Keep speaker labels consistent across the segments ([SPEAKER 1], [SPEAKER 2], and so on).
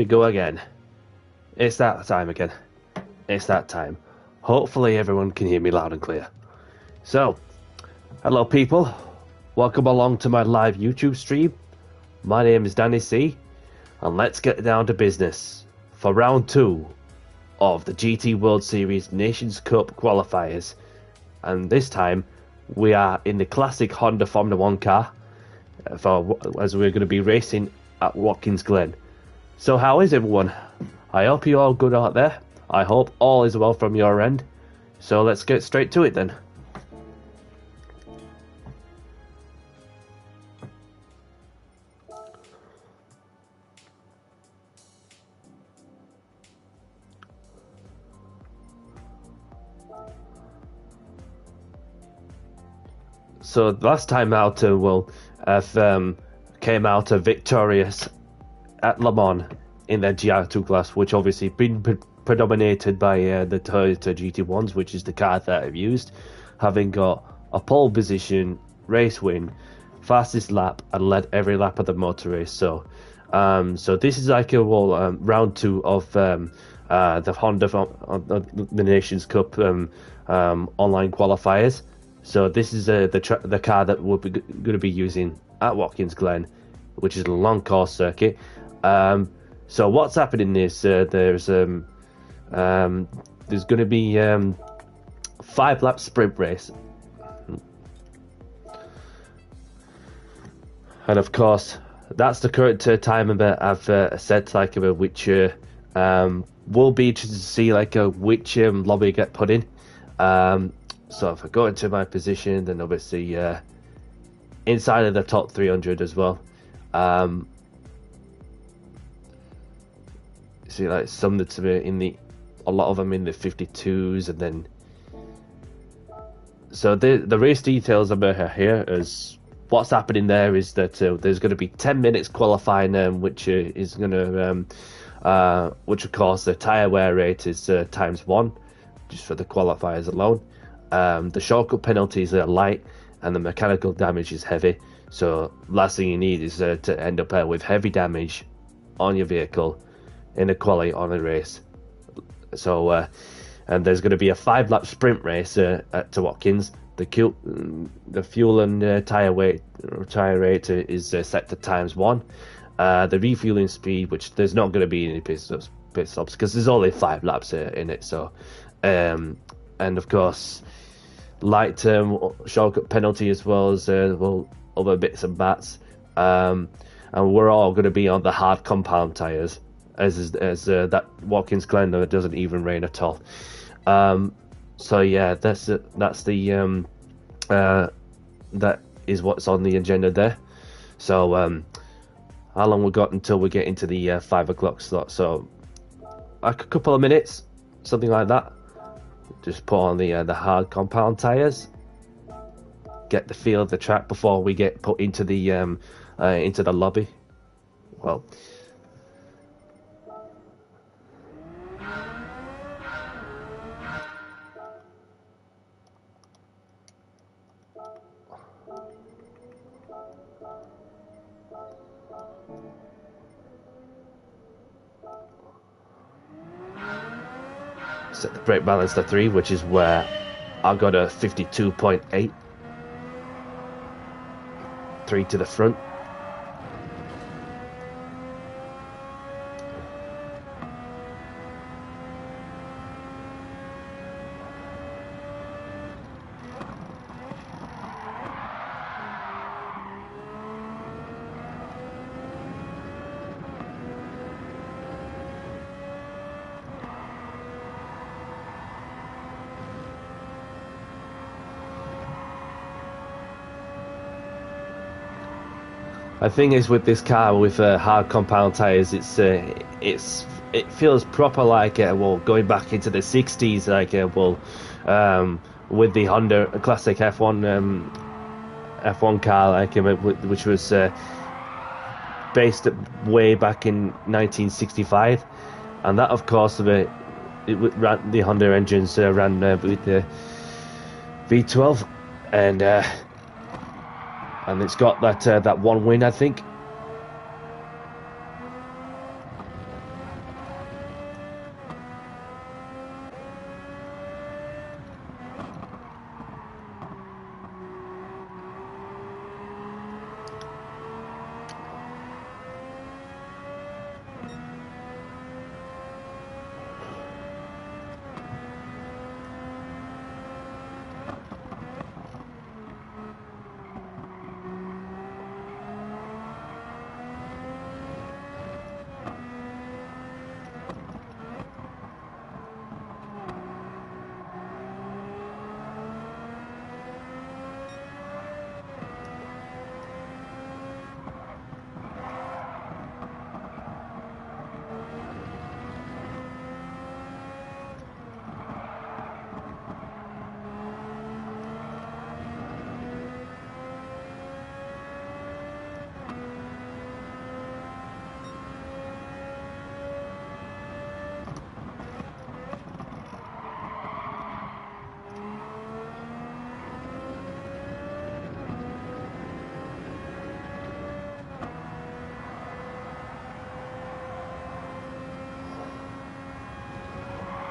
[SPEAKER 1] we go again. It's that time again. It's that time. Hopefully everyone can hear me loud and clear. So, hello people. Welcome along to my live YouTube stream. My name is Danny C. And let's get down to business for round 2 of the GT World Series Nations Cup qualifiers. And this time, we are in the classic Honda Formula 1 car as we're going to be racing at Watkins Glen. So how is everyone? I hope you're all good out there. I hope all is well from your end. So let's get straight to it then. So last time out, came out victorious at Le Mans in their GR2 class, which obviously been predominated by the Toyota GT1s, which is the car that I've used, having got a pole position, race win, fastest lap, and led every lap of the motor race. So this is like a round 2 of the Honda the Nations Cup online qualifiers. So this is the car that we're going to be using at Watkins Glen, which is a long course circuit. So what's happening is there's going to be 5-lap sprint race, and of course that's the current time limit I've set, which will be to see which lobby get put in. So if I go into my position, then obviously inside of the top 300 as well. See, some that's a lot of them in the 52s, and then so the race details about here is what's happening there is that there's going to be 10 minutes qualifying, which is going to which of course the tire wear rate is ×1 just for the qualifiers alone. The shortcut penalties are light and the mechanical damage is heavy, so last thing you need is to end up with heavy damage on your vehicle in a quali on a race. So and there's going to be a 5-lap sprint race at Watkins. The fuel and tire rate is set to ×1. The refueling speed, which there's not going to be any pit stops because there's only 5 laps in it. So and of course light shortcut penalty as well as other bits and bats, and we're all going to be on the hard compound tires as that Watkins Glen doesn't even rain at all. So yeah, that's the that is what's on the agenda there. So how long we got until we get into the 5 o'clock slot? So like a couple of minutes, something like that. Just put on the hard compound tires, get the feel of the track before we get put into the lobby. Well, set the brake balance to 3, which is where I got a 52.8. 3 to the front. The thing is with this car with hard compound tires, it feels proper like going back into the 60s, with the Honda classic F1 car, which was based way back in 1965, and that of course the Honda engines ran with the V12, and it's got that one win, I think.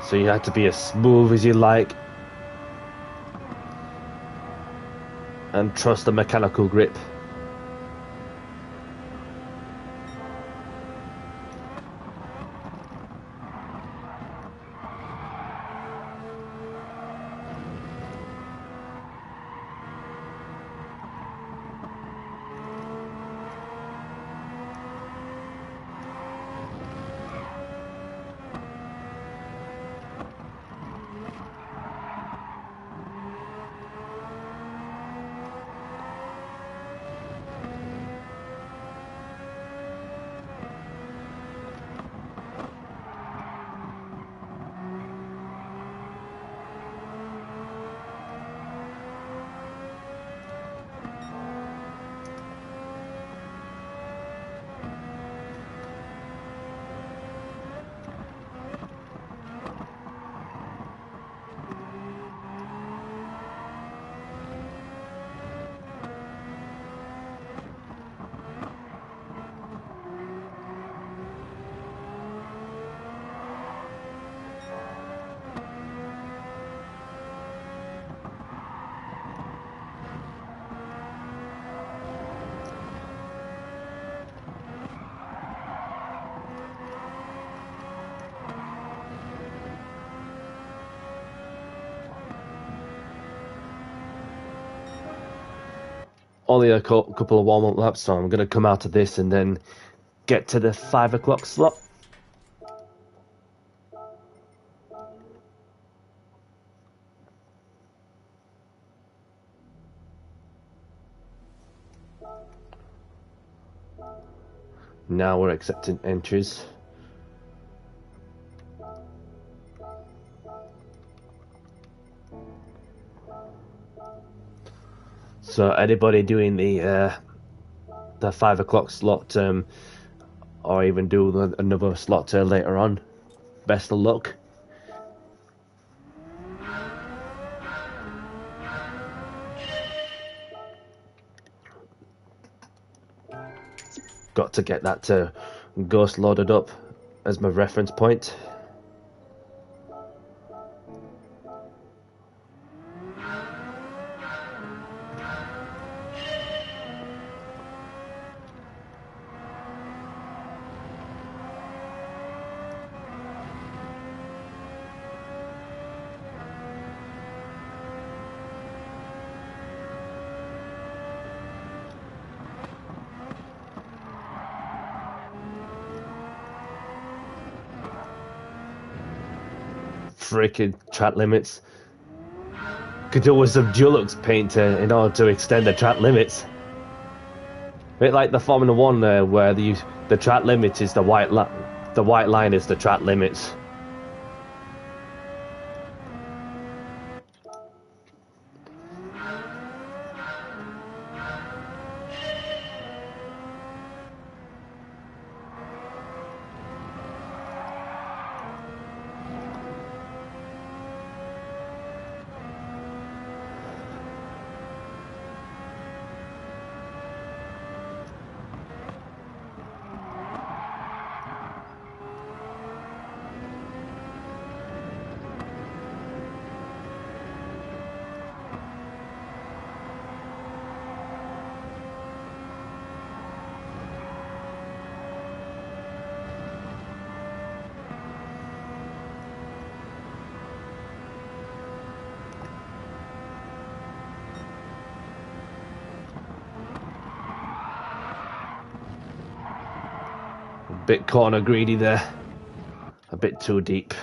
[SPEAKER 1] So you have to be as smooth as you like and trust the mechanical grip. Only a couple of warm-up laps, so I'm going to come out of this and then get to the 5 o'clock slot. Now we're accepting entries. So anybody doing the 5 o'clock slot, or even do another slot later on, best of luck. Got to get that ghost loaded up as my reference point. Freaking track limits. Could do with some Dulux paint in order to extend the track limits. A bit like the Formula One, where the track limit is the white line is the track limits. Bit corner greedy there. A bit too deep.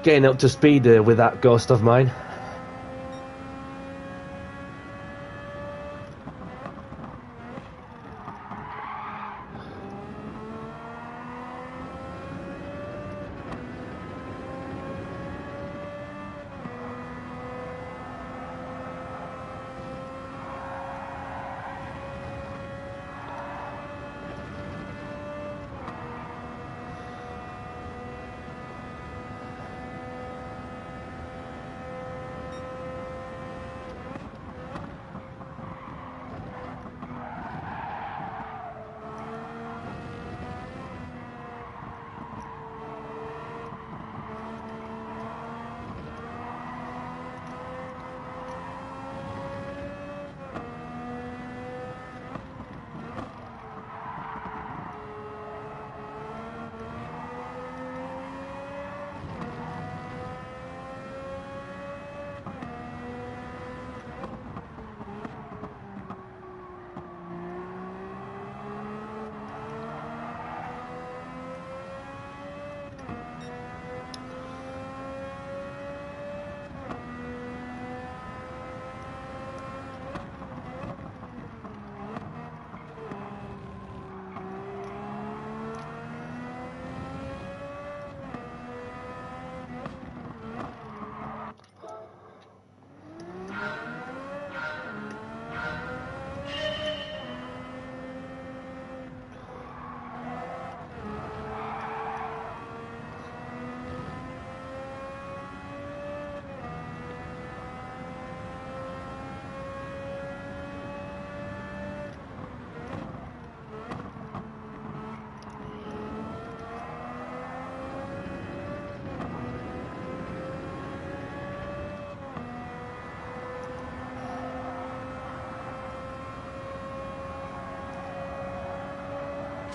[SPEAKER 1] getting up to speed with that Ghost of mine.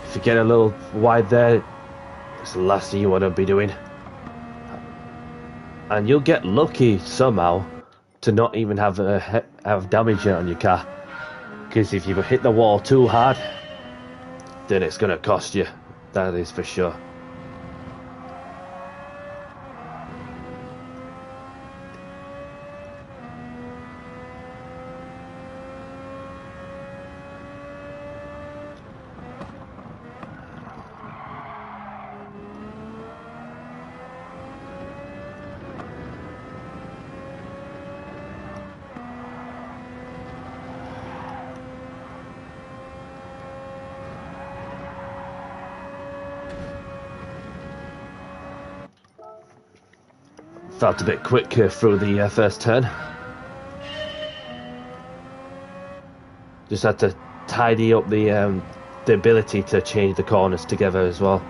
[SPEAKER 1] If you get a little wide there, it's the last thing you want to be doing. And you'll get lucky somehow to not even have damage on your car. Because if you hit the wall too hard, then it's going to cost you. That is for sure. Felt a bit quick through the first turn. Just had to tidy up the ability to change the corners together as well.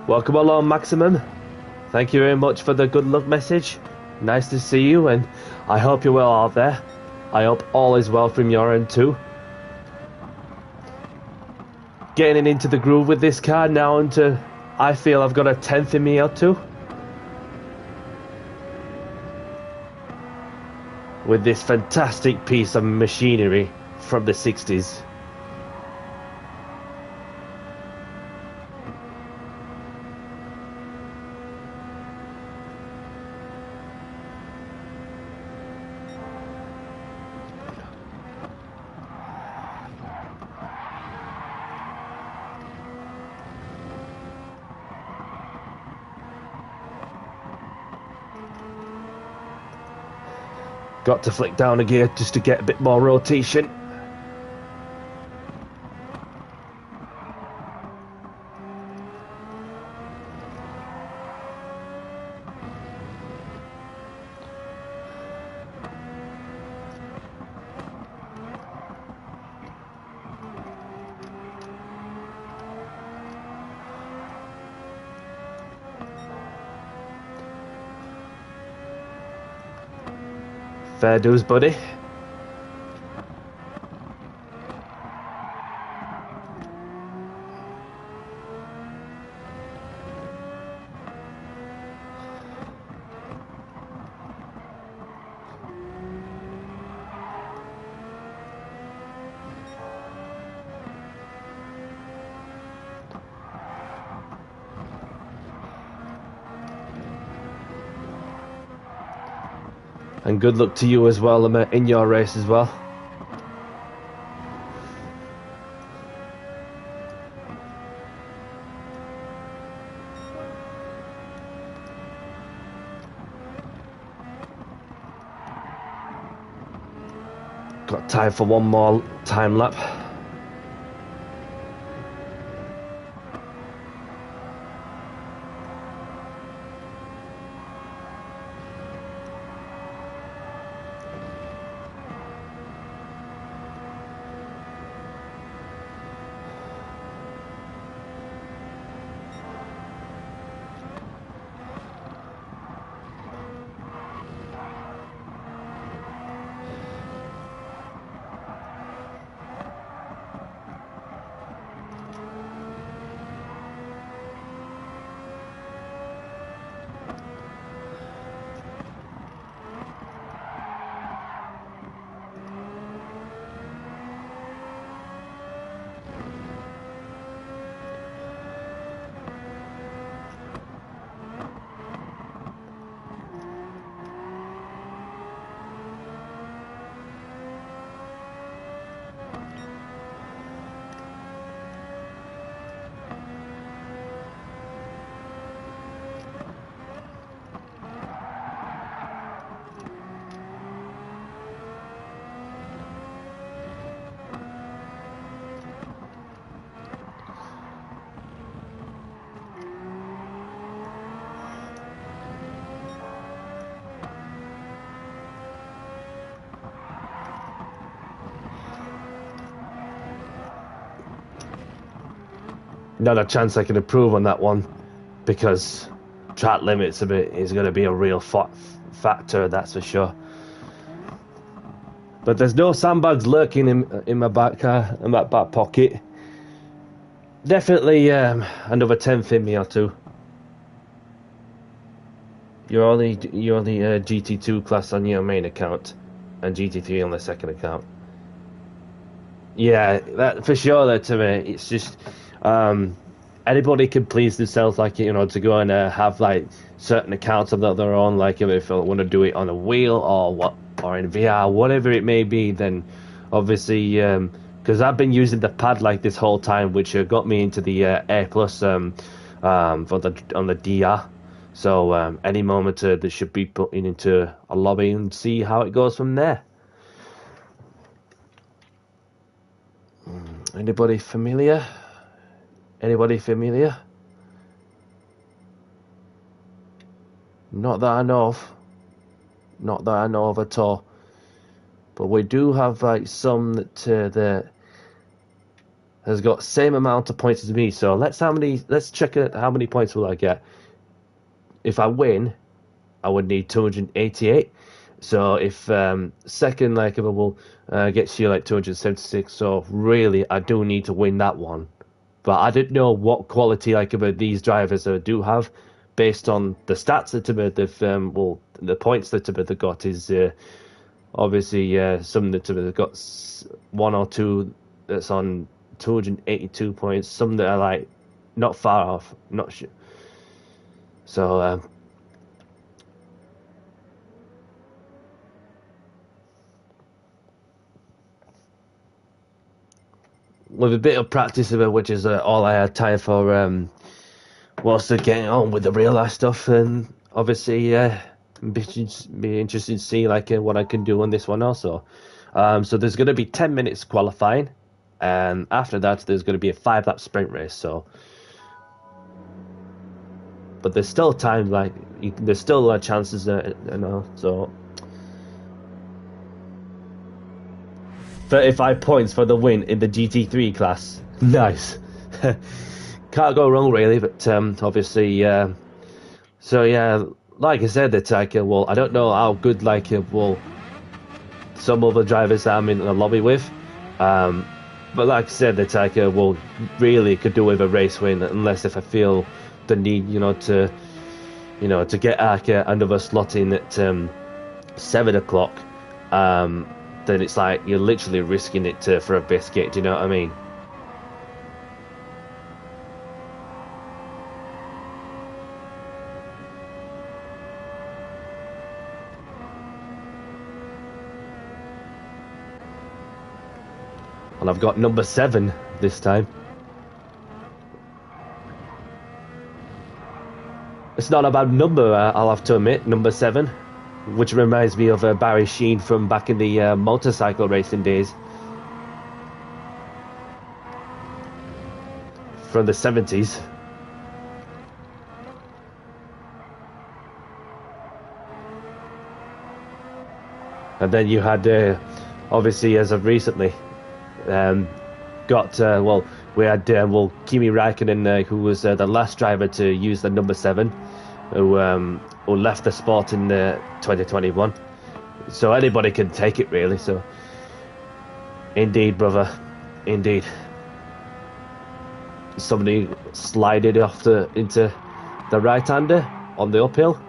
[SPEAKER 1] Welcome along, Maximum. Thank you very much for the good luck message. Nice to see you, and I hope you're well out there. I hope all is well from your end too. Getting into the groove with this car now, and I feel I've got a 10th in me or two. With this fantastic piece of machinery from the 60s. Got to flick down a gear just to get a bit more rotation. Fair dues, buddy. And good luck to you as well, in your race as well. Got time for one more time lap. Not a chance I can improve on that one, because track limits is going to be a real factor, that's for sure. But there's no sandbags lurking in my back pocket. Definitely another 10th in me or two. You're only GT2 class on your main account, and GT3 on the second account. Yeah, that for sure. That to me, it's just anybody can please themselves, like, you know, to go and have like certain accounts of their own, like if they want to do it on a wheel or in VR, whatever it may be. Then obviously, because I've been using the pad like this whole time, which got me into the A plus on the DR. So any moment they should be putting into a lobby and see how it goes from there. Anybody familiar? Anybody familiar? Not that I know of. Not that I know of at all. But we do have like some that has got same amount of points as me. So let's check it. How many points will I get? If I win, I would need 288. So if second like will gets you like 276. So really, I do need to win that one. But I didn't know what quality like these drivers do have, based on the stats that they've the points that they've got is obviously some that they've got one or two that's on 282 points. Some that are like not far off, not sure. So with a bit of practice of it, which is all I had time for, whilst getting on with the real life stuff, and obviously be interested to see like what I can do on this one also. So there's going to be 10 minutes qualifying, and after that there's going to be a 5-lap sprint race. So, but there's still time, like there's still chances, So 35 points for the win in the GT3 class. Nice. Can't go wrong really, but obviously, so yeah, like I said, that like I don't know how good like some other drivers that I'm in the lobby with, but like I said, that like really could do with a race win, unless if I feel the need, to get like another slot in at 7 o'clock, then it's like you're literally risking it for a biscuit. Do you know what I mean? And I've got number 7 this time. It's not a bad number, I'll have to admit, number 7, which reminds me of Barry Sheen from back in the motorcycle racing days. From the 70s. And then you had, obviously, as of recently, we had Kimi Räikkönen, who was the last driver to use the number 7, who left the sport in 2021. So anybody can take it, really. So, indeed, brother, indeed. Somebody slided into the right-hander on the uphill.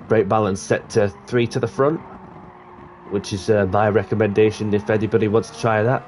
[SPEAKER 1] Brake balance set to 3 to the front, which is my recommendation if anybody wants to try that.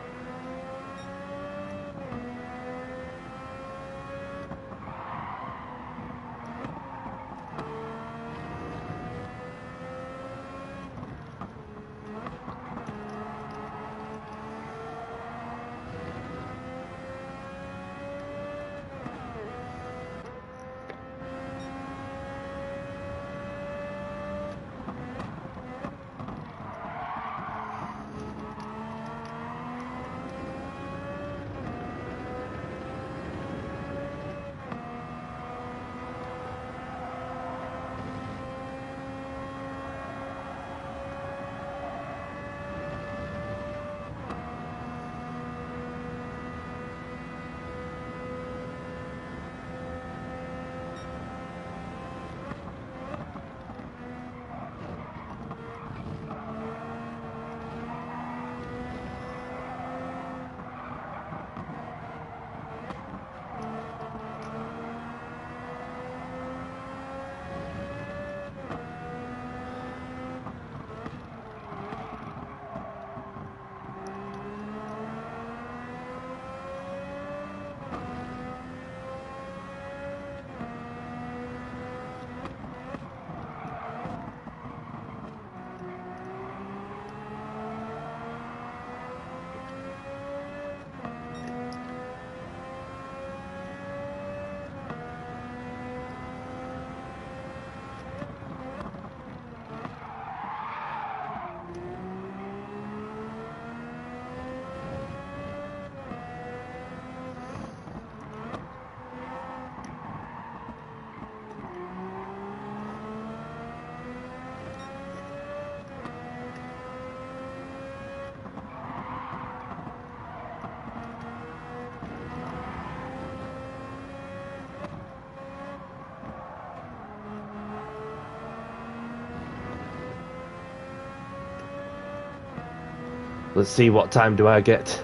[SPEAKER 1] Let's see, what time do I get?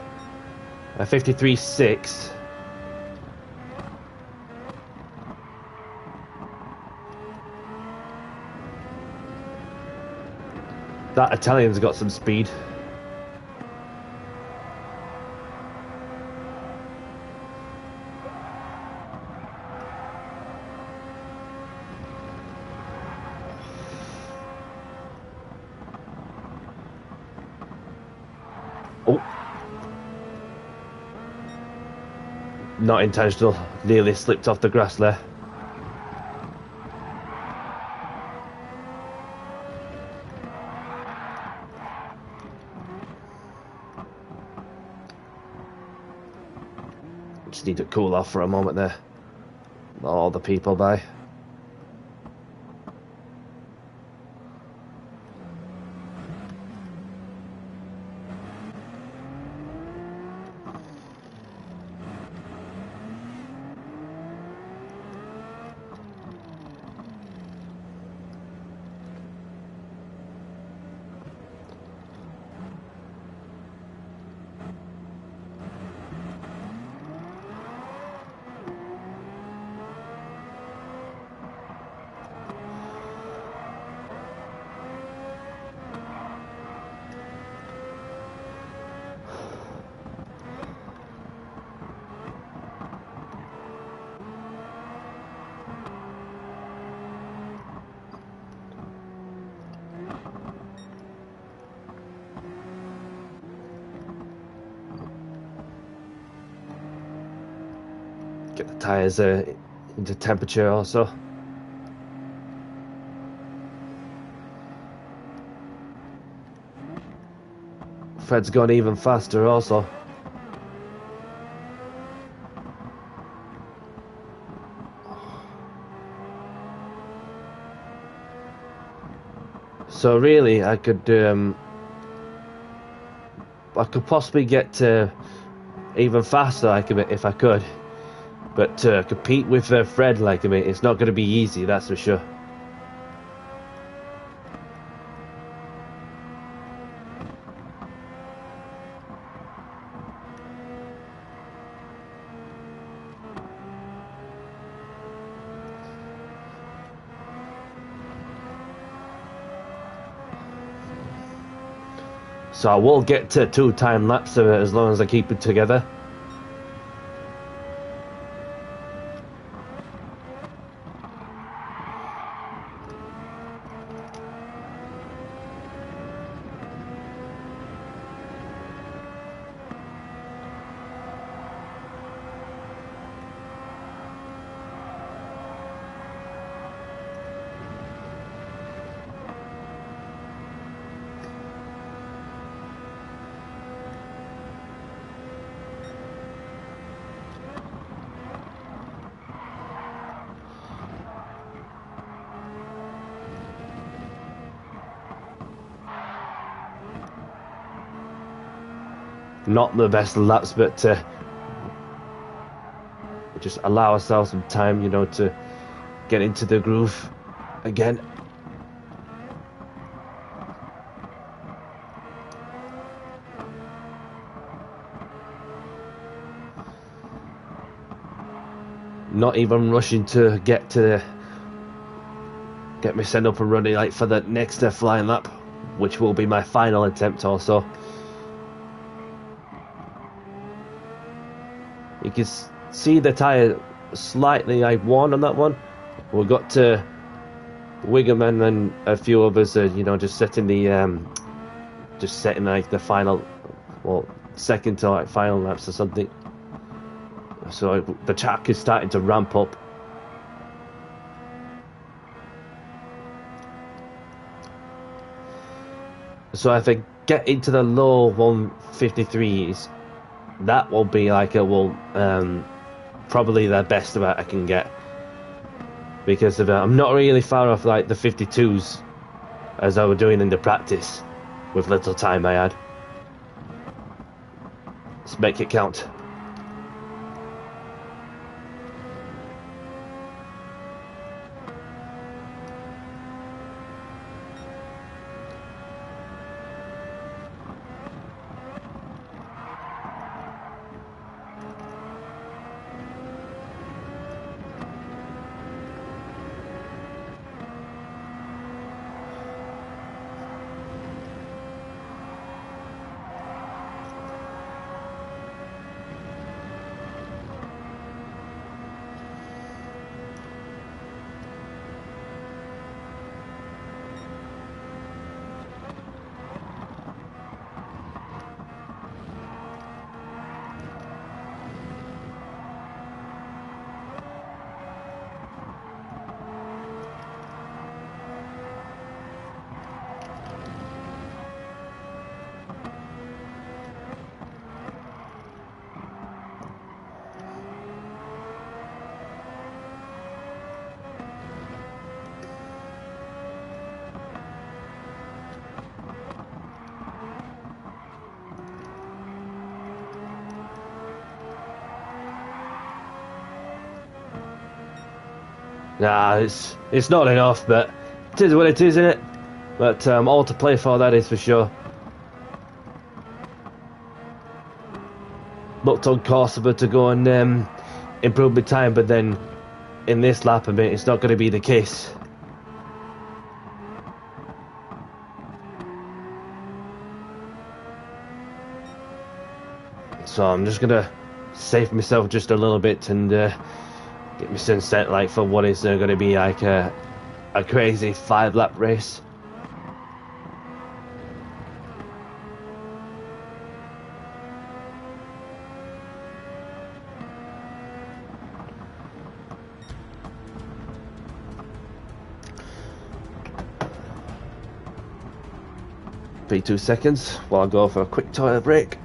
[SPEAKER 1] 53.6. That Italian's got some speed. Oh. Not intentional. Nearly slipped off the grass there. Just need to cool off for a moment there. All the people by. Get the tyres into temperature also. Fred's gone even faster also. So really, I could possibly get even faster, like, if I could. But to compete with Fred, like, it's not going to be easy, that's for sure. So I will get to 2 time laps as long as I keep it together. Not the best laps, but just allow ourselves some time, you know, to get into the groove again. Not even rushing to get me sent up and running, like, for the next flying lap, which will be my final attempt also. You can see the tyre slightly worn on that one. We got to Wiggum and a few others, you know, just setting like the final, well, second to like final laps or something. So the track is starting to ramp up. So if I get into the low 153s, that will be like probably the best of it I can get, because of I'm not really far off like the 52s as I was doing in the practice with little time I had. Let's make it count. Nah, it's not enough, but it is what it is, isn't it? But all to play for, that is for sure. Looked on Corsica to go and improve my time, but then in this lap, I mean, it's not going to be the case. So I'm just going to save myself just a little bit and get my son set like for what is going to be like a crazy 5-lap race. Be 2 seconds while I go for a quick toilet break.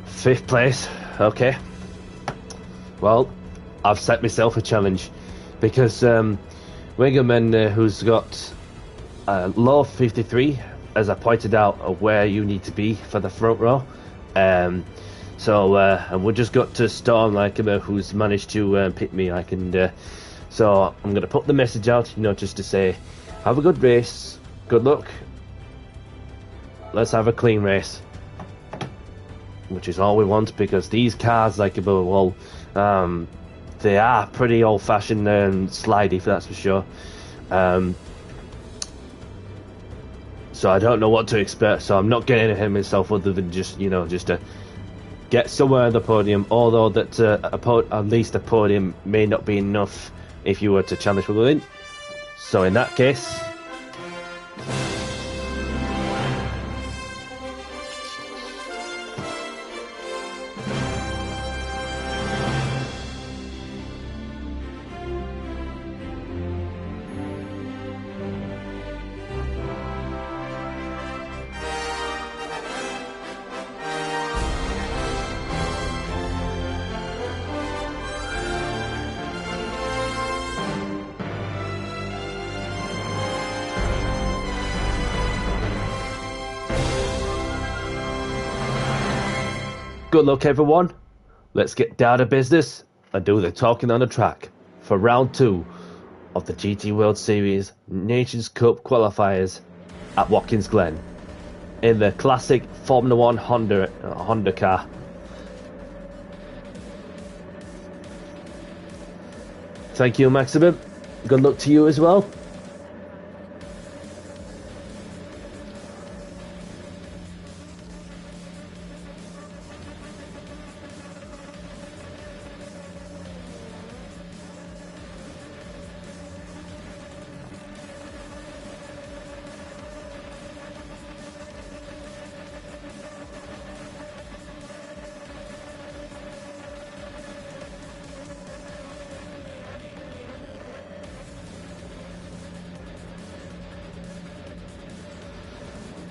[SPEAKER 1] Fifth place, okay. Well, I've set myself a challenge because Wigerman, who's got low 53, as I pointed out, are where you need to be for the front row. And we just got to Storm, like who's managed to pick me, like, and so I'm gonna put the message out, just to say, have a good race, good luck. Let's have a clean race. Which is all we want, because these cars, like, well, they are pretty old-fashioned and slidey, that's for sure. So I don't know what to expect. So I'm not getting ahead of myself, other than just to get somewhere on the podium. Although that at least a podium may not be enough if you were to challenge for the win. So in that case. Good luck, everyone. Let's get down to business and do the talking on the track for round 2 of the GT World Series Nations Cup qualifiers at Watkins Glen in the classic Formula 1 Honda car. Thank you, Maximum. Good luck to you as well.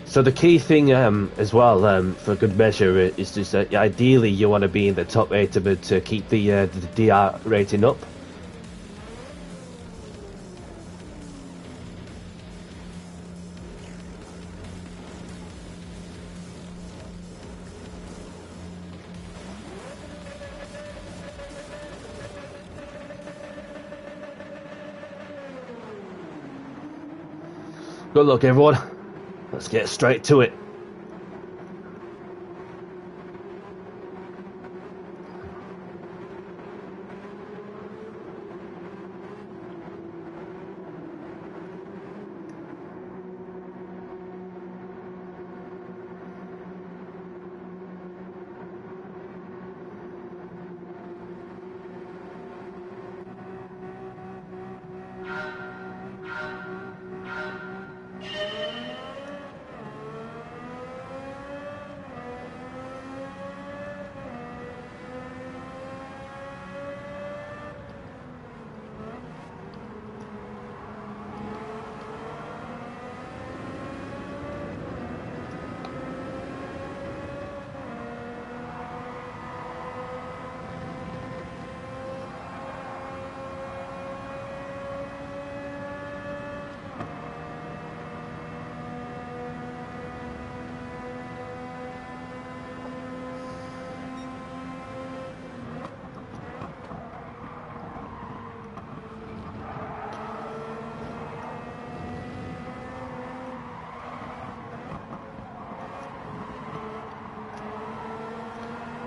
[SPEAKER 1] So the key thing as well for good measure is just that ideally you want to be in the top 8 to keep the DR rating up. Good luck, everyone. Let's get straight to it.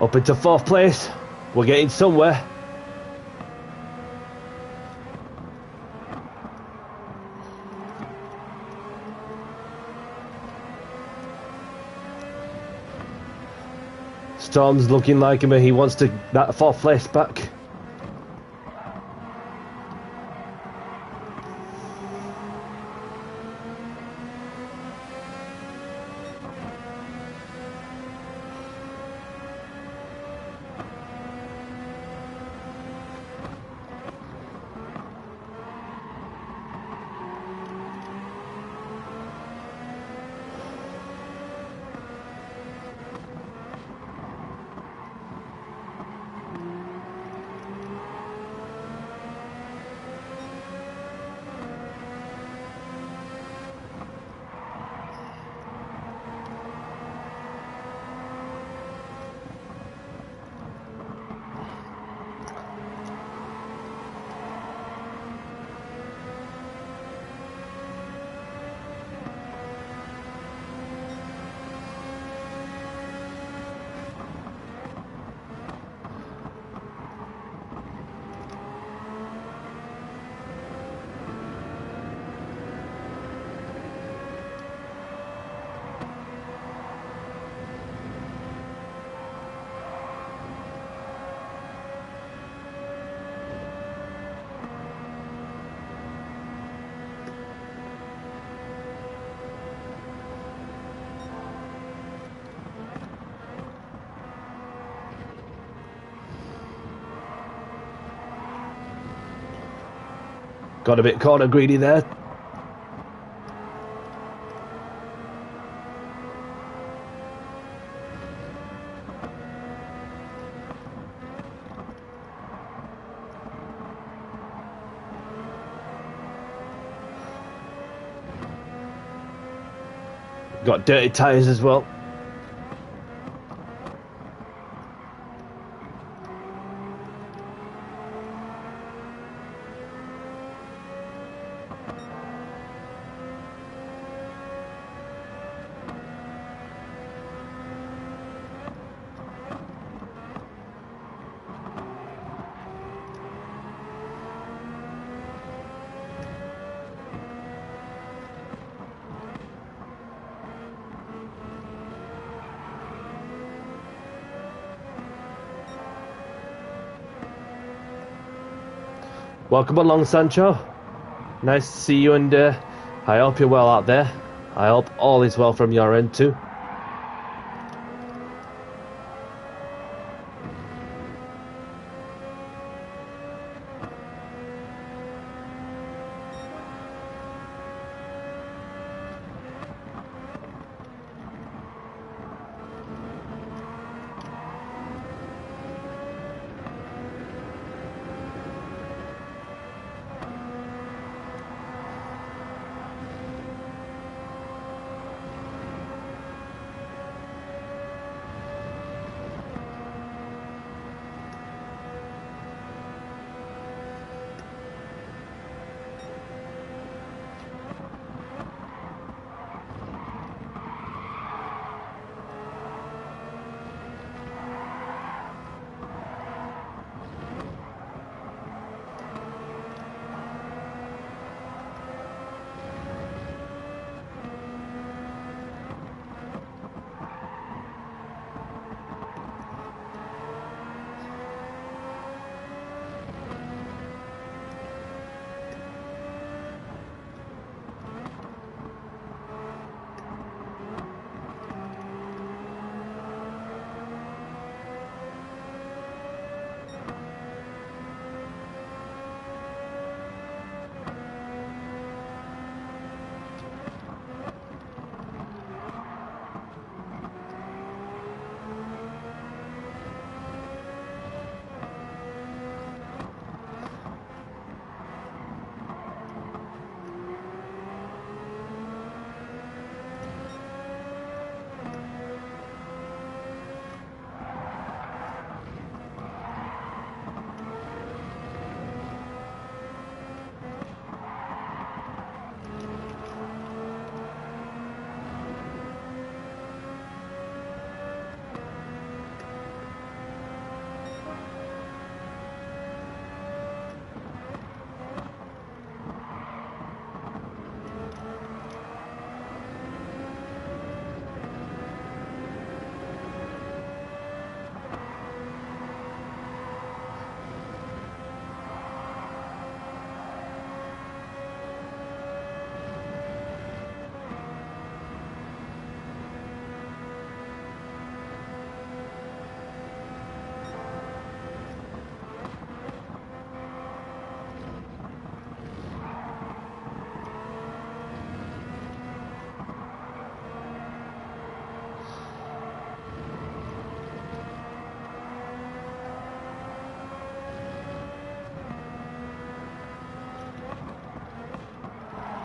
[SPEAKER 1] Up into 4th place. We're getting somewhere. Storm's looking like him. He wants to that 4th place back. Got a bit corner greedy there. Got dirty tyres as well. Welcome along, Sancho. Nice to see you, and I hope you're well out there. I hope all is well from your end too.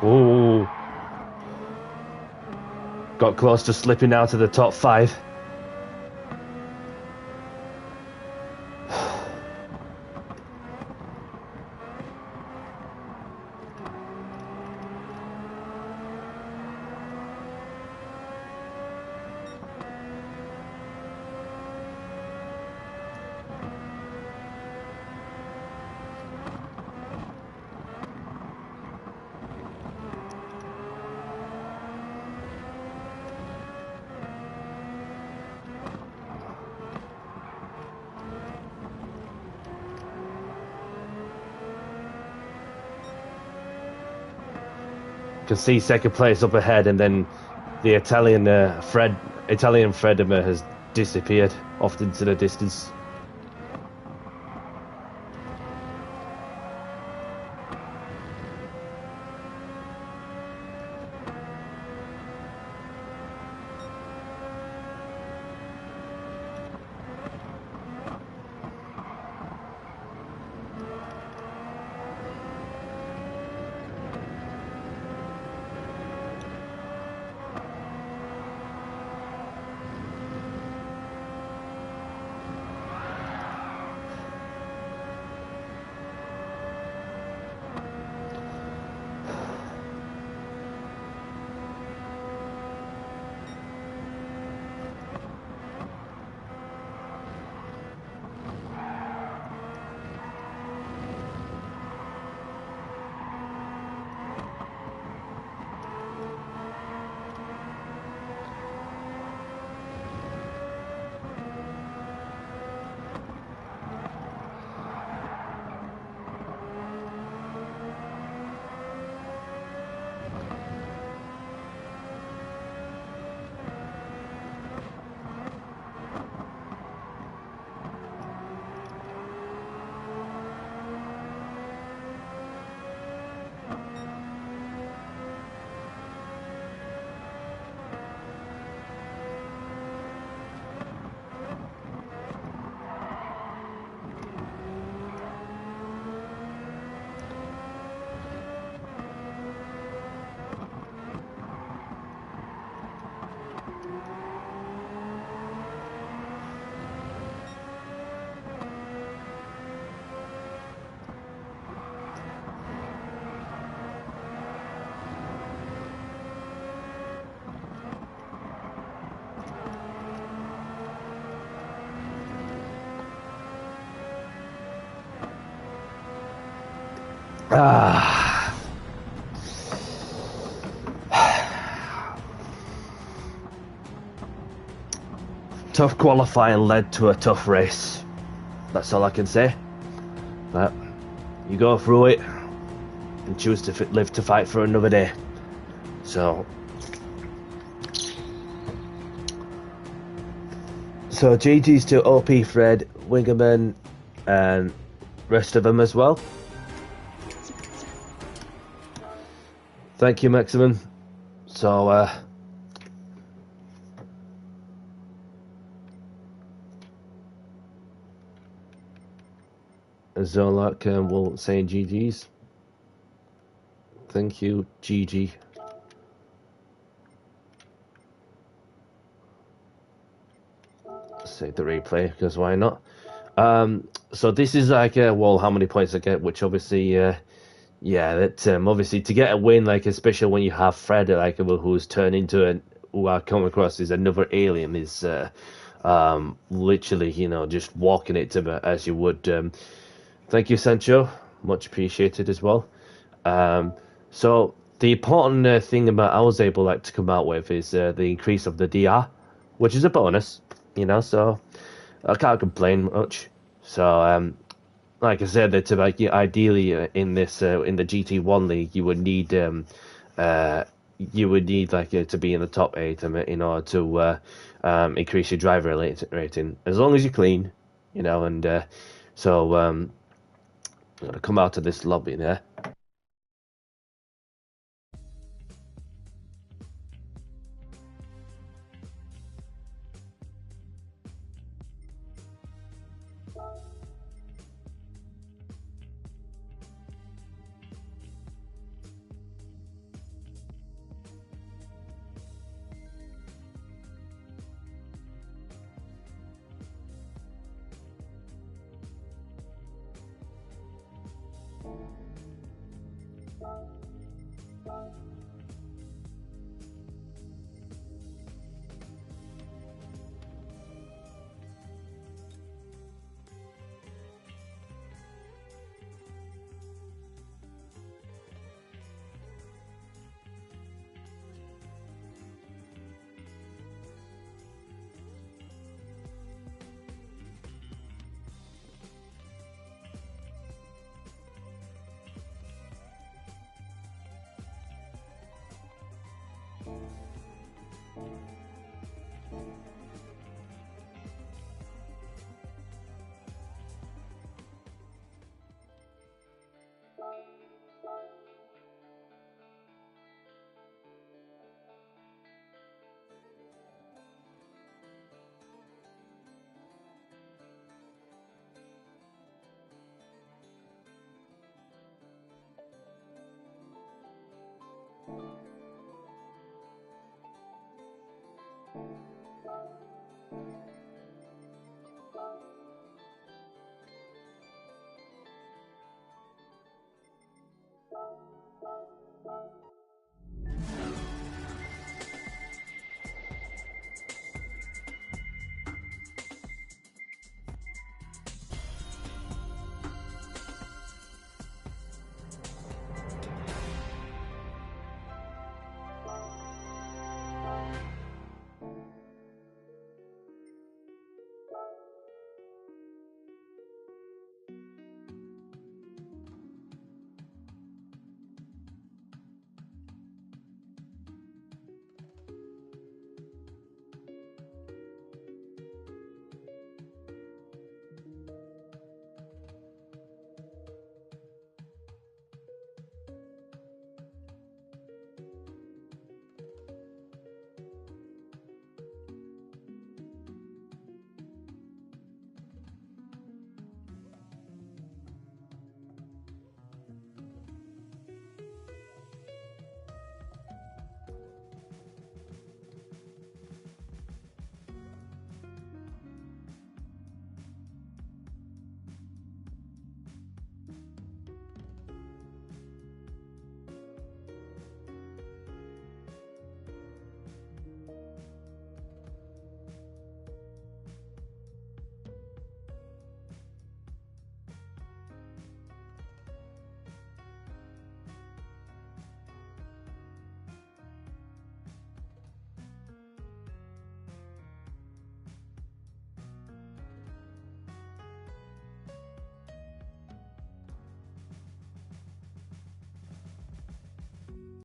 [SPEAKER 1] Ooh. Got close to slipping out of the top 5. Can see second place up ahead, and then the Italian Italian Fredimer has disappeared off into the distance. Tough qualifying led to a tough race. That's all I can say. But you go through it and choose to live to fight for another day. So GG's to OP Fred, Wingerman, and rest of them as well. Thank you, Maximum. So Zolak will say GG's. Thank you, GG. Save the replay, because why not? So this is like, well, how many points I get, which obviously, yeah, that obviously to get a win, like especially when you have Fred, like who's turned into who I come across is another alien, is literally, you know, just walking it to as you would. Thank you, Sancho, much appreciated as well. So the important thing about I was able to come out with is the increase of the DR, which is a bonus, you know, so I can't complain much. So like I said, that ideally in this in the GT1 league, you would need to be in the top 8 in order to increase your driver rating, as long as you're clean, you know. And so I'm gonna come out of this lobby there.